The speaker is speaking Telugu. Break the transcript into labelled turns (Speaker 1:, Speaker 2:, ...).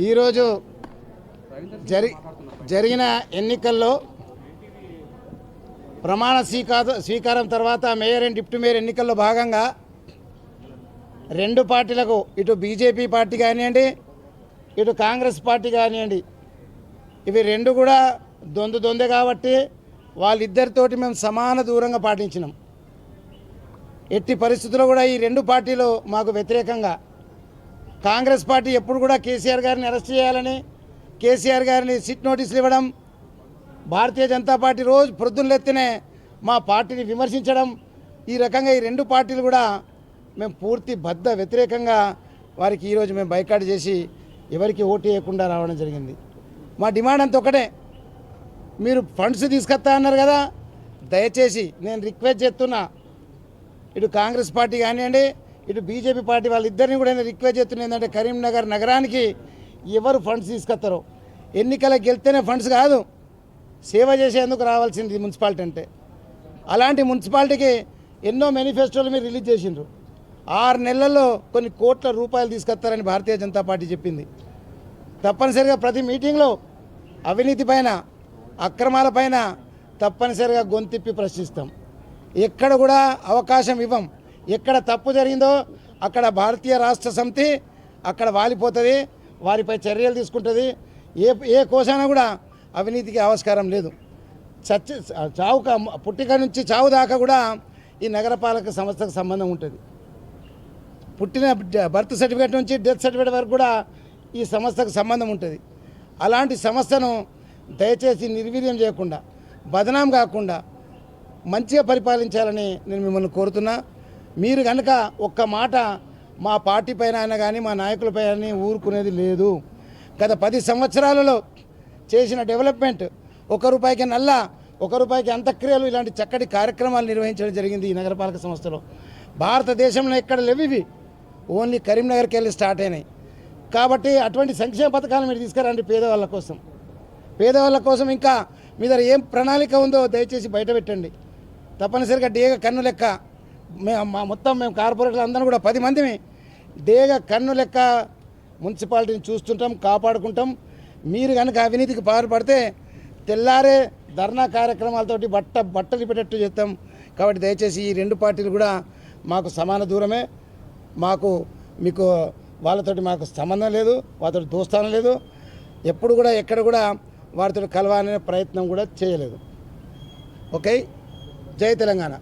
Speaker 1: ఈరోజు జరిగిన ఎన్నికల్లో ప్రమాణ స్వీకారం తర్వాత మేయర్ అండ్ డిప్యూటీ మేయర్ ఎన్నికల్లో భాగంగా రెండు పార్టీలకు ఇటు బీజేపీ పార్టీ కానివ్వండి ఇటు కాంగ్రెస్ పార్టీ కానివ్వండి ఇవి రెండు కూడా దొందే కాబట్టి వాళ్ళిద్దరితోటి మేము సమాన దూరంగా పాటించినాం. ఎట్టి పరిస్థితుల్లో కూడా ఈ రెండు పార్టీలు మాకు వ్యతిరేకంగా కాంగ్రెస్ పార్టీ ఎప్పుడు కూడా కేసీఆర్ గారిని అరెస్ట్ చేయాలని కేసీఆర్ గారిని సిట్ నోటీసులు ఇవ్వడం, భారతీయ జనతా పార్టీ రోజు ప్రొద్దునెత్తినే మా పార్టీని విమర్శించడం, ఈ రకంగా ఈ రెండు పార్టీలు కూడా మేము పూర్తి వ్యతిరేకంగా వారికి ఈరోజు మేము బైకాట్ చేసి ఎవరికి ఓటు వేయకుండా రావడం జరిగింది. మా డిమాండ్ అంత ఒకటే, మీరు ఫండ్స్ తీసుకొస్తా అన్నారు కదా, దయచేసి నేను రిక్వెస్ట్ చేస్తున్నా, ఇటు కాంగ్రెస్ పార్టీ కానివ్వండి ఇటు బీజేపీ పార్టీ వాళ్ళిద్దరిని కూడా నేను రిక్వెస్ట్ చేస్తున్నా. ఏంటంటే కరీంనగర్ నగరానికి ఎవరు ఫండ్స్ తీసుకొస్తారో, ఎన్నికలకు గెలిస్తేనే ఫండ్స్ కాదు, సేవ చేసేందుకు రావాల్సింది మున్సిపాలిటీ అంటే. అలాంటి మున్సిపాలిటీకి ఎన్నో మేనిఫెస్టోలు మీరు రిలీజ్ చేసిండ్రు. 6 నెలల్లో కొన్ని కోట్ల రూపాయలు తీసుకొస్తారని భారతీయ జనతా పార్టీ చెప్పింది. తప్పనిసరిగా ప్రతి మీటింగ్లో అవినీతి పైన అక్రమాల పైన తప్పనిసరిగా గొంతిప్పి ప్రశ్నిస్తాం. ఎక్కడ కూడా అవకాశం ఇవ్వం. ఎక్కడ తప్పు జరిగిందో అక్కడ భారతీయ రాష్ట్ర సమితి అక్కడ వాలిపోతుంది, వారిపై చర్యలు తీసుకుంటుంది. ఏ కోశాన కూడా అవినీతికి ఆవిష్కారం లేదు. చావు పుట్టిక నుంచి చావు దాకా కూడా ఈ నగరపాలక సంస్థకు సంబంధం ఉంటుంది. పుట్టిన బర్త్ సర్టిఫికేట్ నుంచి డెత్ సర్టిఫికేట్ వరకు కూడా ఈ సంస్థకు సంబంధం ఉంటుంది. అలాంటి సంస్థను దయచేసి నిర్వీర్యం చేయకుండా, బదనాం కాకుండా మంచిగా పరిపాలించాలని నేను మిమ్మల్ని కోరుతున్నా. మీరు కనుక ఒక్క మాట మా పార్టీ పైన అయినా కానీ మా నాయకులపై కానీ ఊరుకునేది లేదు. గత 10 సంవత్సరాలలో చేసిన డెవలప్మెంట్, ₹1 నల్ల, ₹1 అంత్యక్రియలు, ఇలాంటి చక్కటి కార్యక్రమాలు నిర్వహించడం జరిగింది ఈ నగరపాలక సంస్థలో. భారతదేశంలో ఎక్కడ లేవు ఇవి, ఓన్లీ కరీంనగర్కి వెళ్ళి స్టార్ట్ అయినాయి. కాబట్టి అటువంటి సంక్షేమ పథకాలు మీరు తీసుకురండి పేదవాళ్ళ కోసం. పేదవాళ్ళ కోసం ఇంకా మీ దగ్గర ఏం ప్రణాళిక ఉందో దయచేసి బయట పెట్టండి. తప్పనిసరిగా డేగ కన్ను లెక్క మేము కార్పొరేటర్లు అందరం కూడా 10 మందిని డేగ కన్ను లెక్క మున్సిపాలిటీని చూస్తుంటాం, కాపాడుకుంటాం. మీరు కనుక అవినీతికి పాల్పడితే తెల్లారే ధర్నా కార్యక్రమాలతోటి బట్టలు పెట్టేట్టు చేస్తాం. కాబట్టి దయచేసి ఈ రెండు పార్టీలు కూడా మాకు సమాన దూరమే. మీకు వాళ్ళతోటి మాకు సంబంధం లేదు, వాళ్ళతో దోస్తానం లేదు. ఎప్పుడు కూడా ఎక్కడ కూడా వారితో కలవాలనే ప్రయత్నం కూడా చేయలేదు. ఓకే, జై తెలంగాణ.